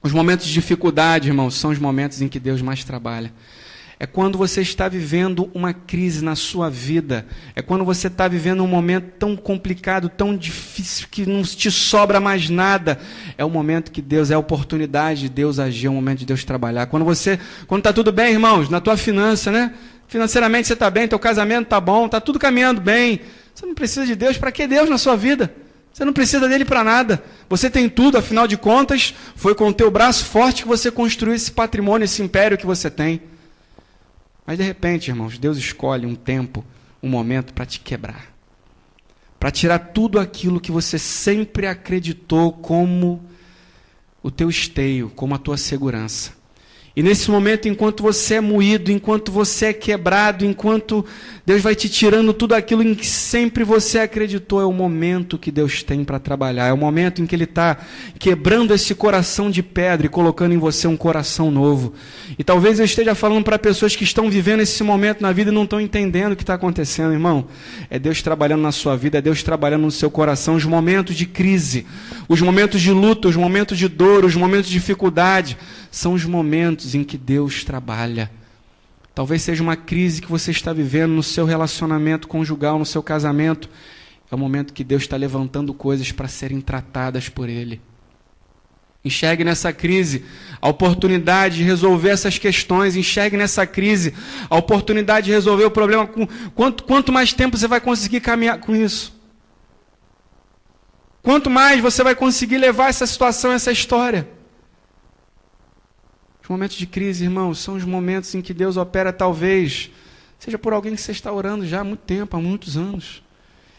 [SPEAKER 1] os momentos de dificuldade, irmãos, são os momentos em que Deus mais trabalha. É quando você está vivendo uma crise na sua vida. É quando você está vivendo um momento tão complicado, tão difícil, que não te sobra mais nada. É o momento que Deus, é a oportunidade de Deus agir, é o momento de Deus trabalhar. Quando está tudo bem, irmãos, na tua finança, né? Financeiramente você está bem, teu casamento está bom, está tudo caminhando bem. Você não precisa de Deus. Para que Deus na sua vida? Você não precisa dele para nada. Você tem tudo, afinal de contas, foi com o teu braço forte que você construiu esse patrimônio, esse império que você tem. Mas de repente, irmãos, Deus escolhe um tempo, um momento para te quebrar. Para tirar tudo aquilo que você sempre acreditou como o teu esteio, como a tua segurança. E nesse momento, enquanto você é moído, enquanto você é quebrado, enquanto Deus vai te tirando tudo aquilo em que sempre você acreditou, é o momento que Deus tem para trabalhar. É o momento em que Ele está quebrando esse coração de pedra e colocando em você um coração novo. E talvez eu esteja falando para pessoas que estão vivendo esse momento na vida e não estão entendendo o que está acontecendo, irmão. É Deus trabalhando na sua vida, é Deus trabalhando no seu coração. Os momentos de crise, os momentos de luta, os momentos de dor, os momentos de dificuldade, são os momentos em que Deus trabalha. Talvez seja uma crise que você está vivendo no seu relacionamento conjugal, no seu casamento. É o momento que Deus está levantando coisas para serem tratadas por Ele. Enxergue nessa crise a oportunidade de resolver essas questões. Enxergue nessa crise a oportunidade de resolver o problema. Quanto mais tempo você vai conseguir caminhar com isso? Quanto mais você vai conseguir levar essa situação, essa história? Os momentos de crise, irmãos, são os momentos em que Deus opera, talvez, seja por alguém que você está orando já há muito tempo, há muitos anos.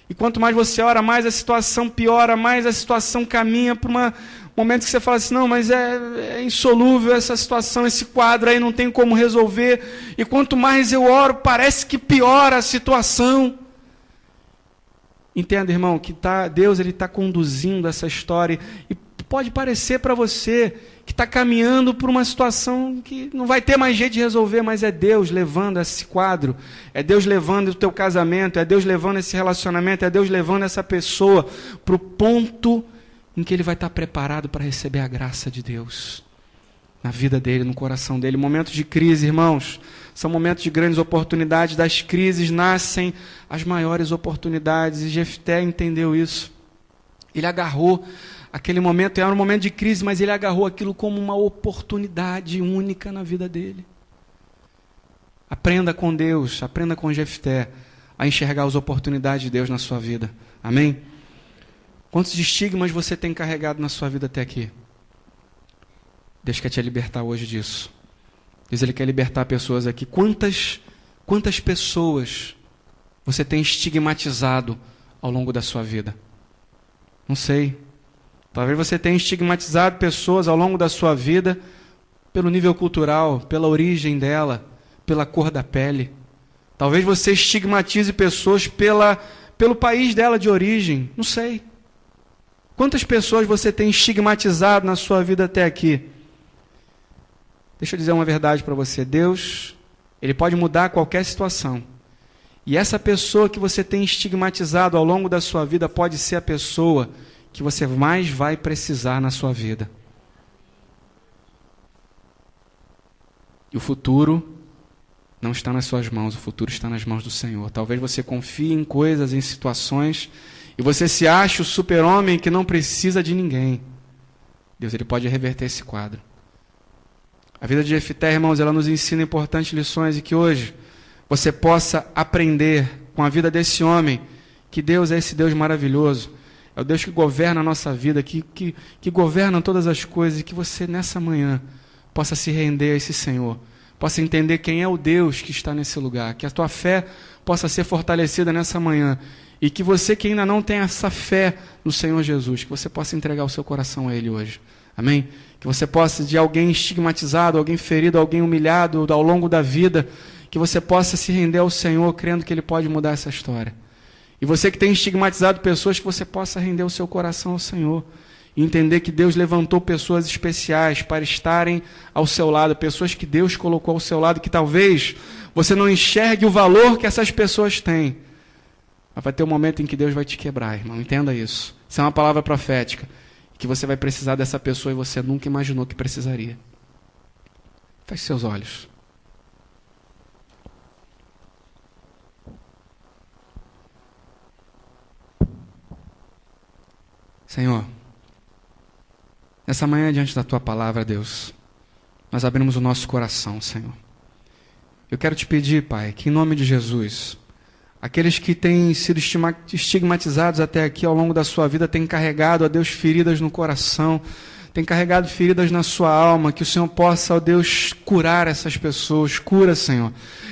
[SPEAKER 1] E quanto mais você ora, mais a situação piora, mais a situação caminha para um momento que você fala assim, não, mas é insolúvel essa situação, esse quadro aí não tem como resolver. E quanto mais eu oro, parece que piora a situação. Entenda, irmão, que Deus está conduzindo essa história. E pode parecer para você que está caminhando por uma situação que não vai ter mais jeito de resolver, mas é Deus levando esse quadro, é Deus levando o teu casamento, é Deus levando esse relacionamento, é Deus levando essa pessoa para o ponto em que ele vai estar preparado para receber a graça de Deus na vida dele, no coração dele. Momentos de crise, irmãos, são momentos de grandes oportunidades. Das crises nascem as maiores oportunidades, e Jefté entendeu isso. Ele agarrou aquele momento, era um momento de crise, mas ele agarrou aquilo como uma oportunidade única na vida dele. Aprenda com Deus, aprenda com Jefté a enxergar as oportunidades de Deus na sua vida. Amém? Quantos estigmas você tem carregado na sua vida até aqui? Deus quer te libertar hoje disso. Deus, Ele quer libertar pessoas aqui. Quantas pessoas você tem estigmatizado ao longo da sua vida? Não sei. Talvez você tenha estigmatizado pessoas ao longo da sua vida pelo nível cultural, pela origem dela, pela cor da pele. Talvez você estigmatize pessoas pelo país dela de origem. Não sei. Quantas pessoas você tem estigmatizado na sua vida até aqui? Deixa eu dizer uma verdade para você. Deus, Ele pode mudar qualquer situação. E essa pessoa que você tem estigmatizado ao longo da sua vida pode ser a pessoa que você mais vai precisar na sua vida. E o futuro não está nas suas mãos, o futuro está nas mãos do Senhor. Talvez você confie em coisas, em situações, e você se acha o super-homem que não precisa de ninguém. Deus, Ele pode reverter esse quadro. A vida de Jefté, irmãos, ela nos ensina importantes lições, e que hoje você possa aprender com a vida desse homem, que Deus é esse Deus maravilhoso. É o Deus que governa a nossa vida, que governa todas as coisas, e que você, nessa manhã, possa se render a esse Senhor, possa entender quem é o Deus que está nesse lugar, que a tua fé possa ser fortalecida nessa manhã, E que você que ainda não tem essa fé no Senhor Jesus, que você possa entregar o seu coração a Ele hoje. Amém? Que você possa, de alguém estigmatizado, alguém ferido, alguém humilhado ao longo da vida, que você possa se render ao Senhor, crendo que Ele pode mudar essa história. E você que tem estigmatizado pessoas, que você possa render o seu coração ao Senhor. E entender que Deus levantou pessoas especiais para estarem ao seu lado, pessoas que Deus colocou ao seu lado, que talvez você não enxergue o valor que essas pessoas têm. Mas vai ter um momento em que Deus vai te quebrar, irmão. Entenda isso. Isso é uma palavra profética. Que você vai precisar dessa pessoa e você nunca imaginou que precisaria. Feche seus olhos. Senhor, nessa manhã diante da Tua palavra, Deus, nós abrimos o nosso coração, Senhor. Eu quero te pedir, Pai, que em nome de Jesus, aqueles que têm sido estigmatizados até aqui ao longo da sua vida, têm carregado, ó Deus, feridas no coração, têm carregado feridas na sua alma, que o Senhor possa, ó Deus, curar essas pessoas. Cura, Senhor,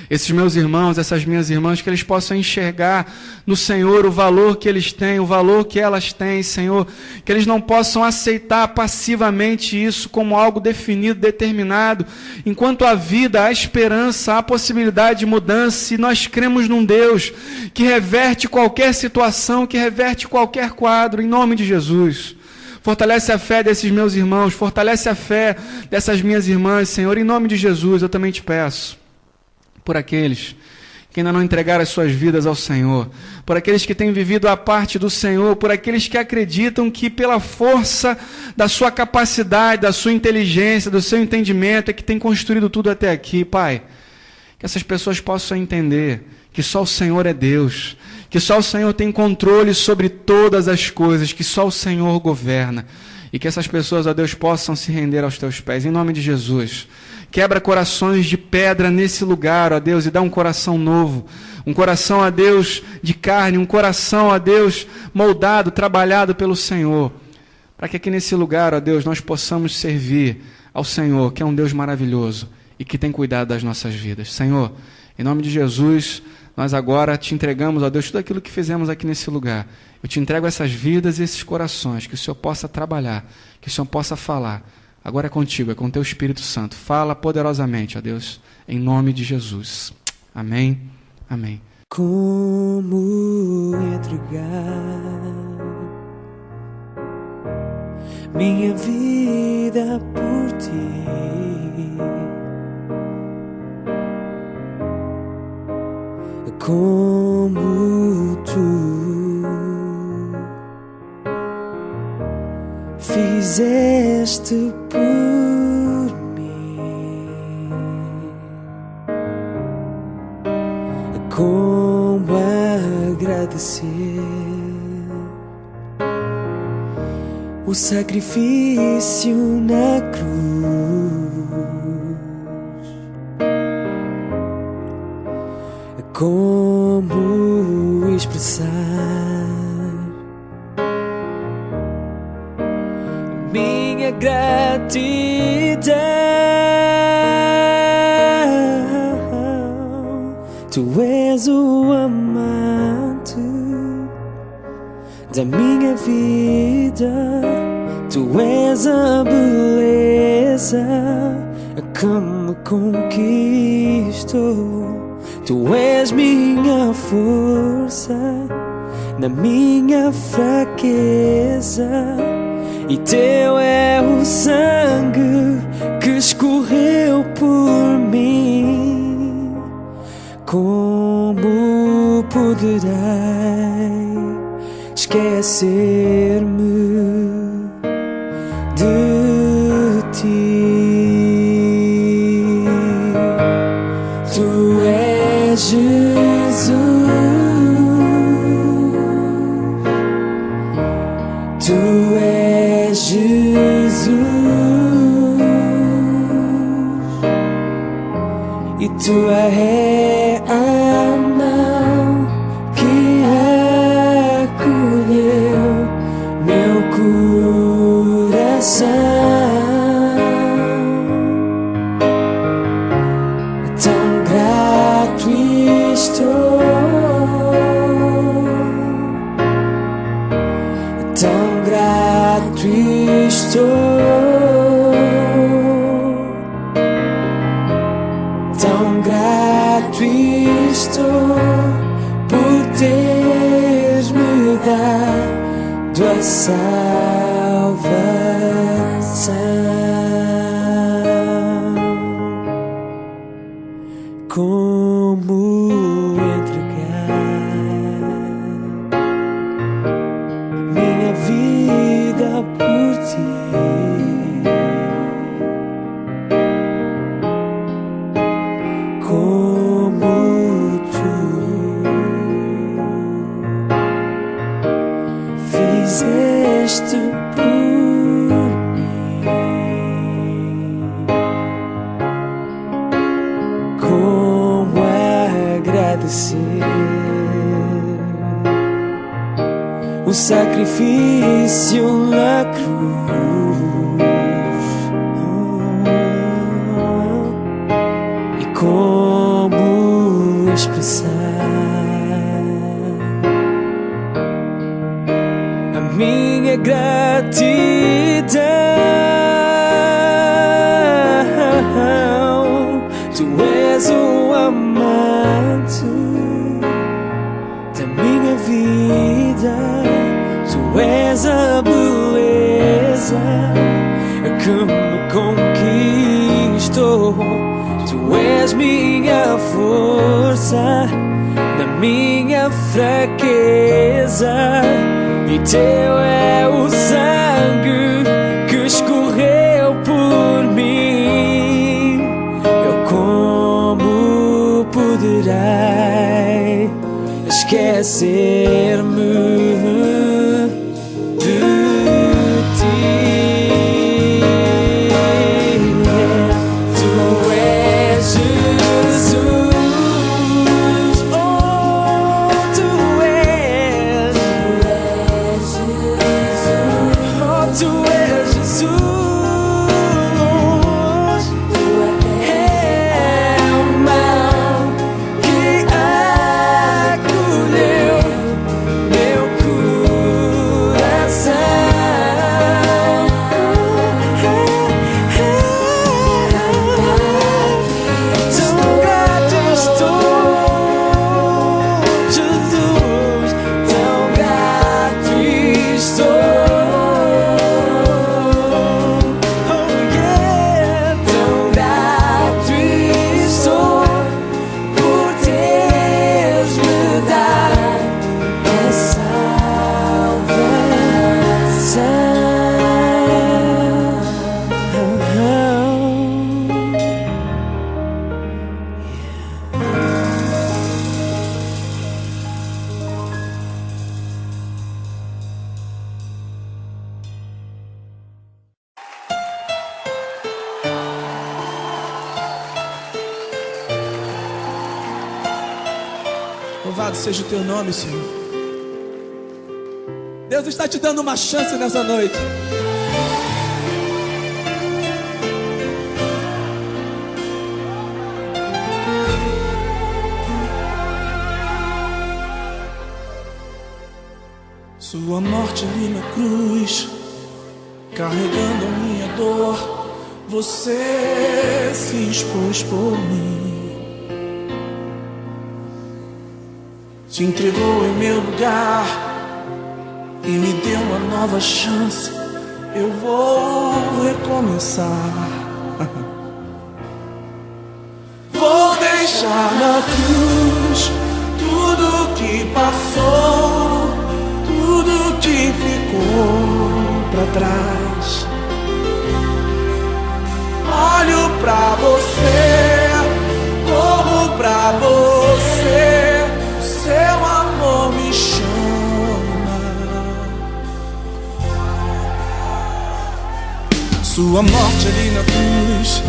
[SPEAKER 1] esses meus irmãos, essas minhas irmãs, que eles possam enxergar no Senhor o valor que eles têm, o valor que elas têm, Senhor, que eles não possam aceitar passivamente isso como algo definido, determinado, enquanto há vida, há esperança, há possibilidade de mudança, e nós cremos num Deus que reverte qualquer situação, que reverte qualquer quadro, em nome de Jesus. Fortalece a fé desses meus irmãos, fortalece a fé dessas minhas irmãs, Senhor, em nome de Jesus. Eu também te peço por aqueles que ainda não entregaram as suas vidas ao Senhor, por aqueles que têm vivido à parte do Senhor, por aqueles que acreditam que pela força da sua capacidade, da sua inteligência, do seu entendimento é que tem construído tudo até aqui. Pai, que essas pessoas possam entender que só o Senhor é Deus, que só o Senhor tem controle sobre todas as coisas, que só o Senhor governa, e que essas pessoas, ó Deus, possam se render aos teus pés, em nome de Jesus. Quebra corações de pedra nesse lugar, ó Deus, e dá um coração novo, um coração, ó Deus, de carne, um coração, ó Deus, moldado, trabalhado pelo Senhor, para que aqui nesse lugar, ó Deus, nós possamos servir ao Senhor, que é um Deus maravilhoso e que tem cuidado das nossas vidas. Senhor, em nome de Jesus, nós agora te entregamos, ó Deus, tudo aquilo que fizemos aqui nesse lugar. Eu te entrego essas vidas e esses corações, que o Senhor possa trabalhar, que o Senhor possa falar. Agora é contigo, é com o teu Espírito Santo. Fala poderosamente, ó Deus, em nome de Jesus. Amém, amém.
[SPEAKER 3] Como entregar minha vida por ti? Como tu fizeste por mim, como agradecer o sacrifício na cruz. Como expressar minha gratidão? Tu és o amante da minha vida, tu és a beleza que me conquistou. Tu és minha força na minha fraqueza, e teu é o sangue que escorreu por mim. Como poderei esquecer-me de ti? Tu és Jesus, tu és Jesus, e tua é a mão que acolheu meu coração. Tão grato estou por teres-me dado a salvação. Como entregar minha vida por ti? Como tu fizeste por mim, como agradecer o sacrifício na cruz, e como expressar a minha gratidão. Tu és o amante da minha vida, tu és a beleza que me conquistou. Tu és minha força na minha fraqueza, e teu é o sangue que escorreu por mim. Eu como poderei esquecer-me de ti? Tu és Jesus, oh, tu és, oh, tu és Jesus. É a mão que acolheu meu coração. Tão grato estou, Jesus, tão grato estou. Oh yeah, tão grato estou por teres-me dado a
[SPEAKER 4] Louvado seja o teu nome, Senhor. Deus está te dando uma chance nessa noite. Sua morte ali na cruz, carregando a minha dor, você se expôs por mim. Se entregou em meu lugar e me deu uma nova chance. Eu vou recomeçar. Vou deixar na cruz tudo que passou, tudo que ficou pra trás. Olho pra você, corro pra você. Seu amor me chama. Sua morte ali na cruz,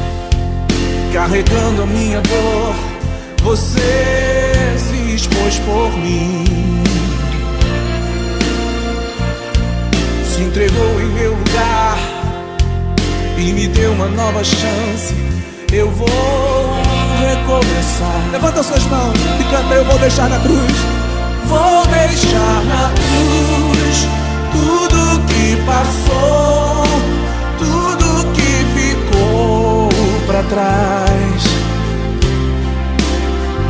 [SPEAKER 4] carregando a minha dor, você se expôs por mim. Se entregou em meu lugar e me deu uma nova chance. Eu vou recomeçar. Levanta suas mãos e canta: eu vou deixar na cruz. Vou deixar na cruz tudo que passou, tudo que ficou pra trás.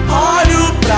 [SPEAKER 4] Olho pra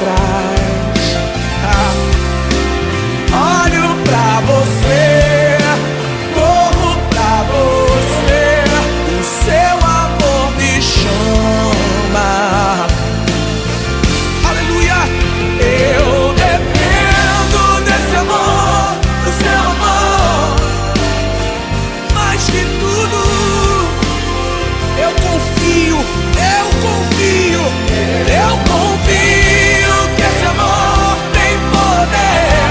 [SPEAKER 4] trás. Olho pra você, corro pra você, o seu amor me chama. Aleluia! Eu dependo desse amor, do seu amor. Mais que tudo, eu confio que esse amor tem poder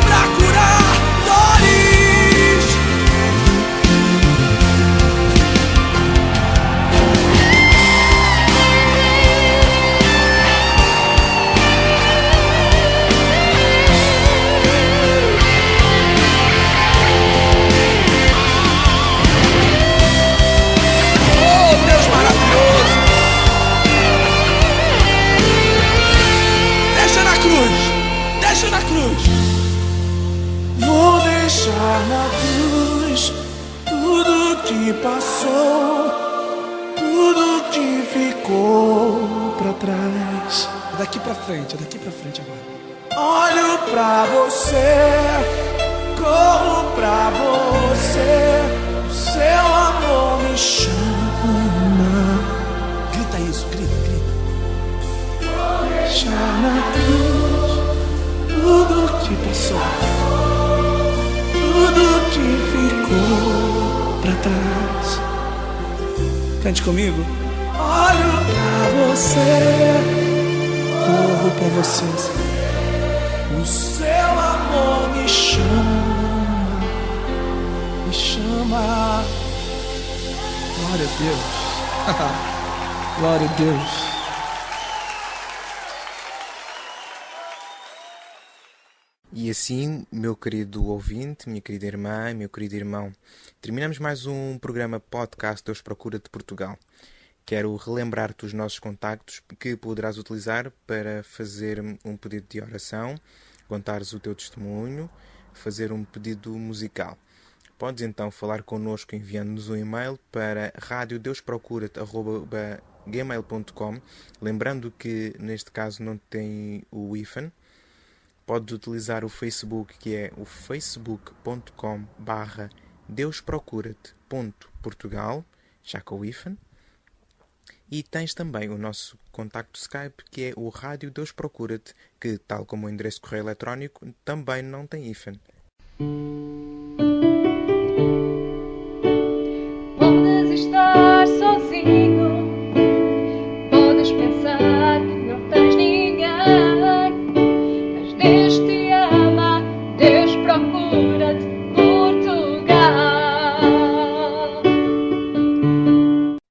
[SPEAKER 4] pra curar dores. Oh, Deus maravilhoso! Deixa na cruz. Vou deixar na cruz tudo que passou, tudo que ficou pra trás. Daqui pra frente agora. Olho pra você, corro pra você, o seu amor me chama. Grita isso, grita. Deixar na cruz tudo que passou, tudo que ficou pra trás. Cante comigo. Olho pra você, corro pra você, o seu amor me chama. Glória a Deus. Glória a Deus.
[SPEAKER 5] E assim, meu querido ouvinte, minha querida irmã, meu querido irmão, terminamos mais um programa podcast Deus Procura de Portugal. Quero relembrar-te os nossos contactos que poderás utilizar para fazer um pedido de oração, contares o teu testemunho, fazer um pedido musical. Podes então falar connosco enviando-nos um e-mail para radiodeuprocura@gmail.com, lembrando que neste caso não tem o hífen. Podes utilizar o Facebook, que é o facebook.com/deusprocura-te.portugal, já com o hífen. E tens também o nosso contacto Skype, que é o Rádio Deus Procura-te, que, tal como o endereço de correio eletrónico, também não tem hífen.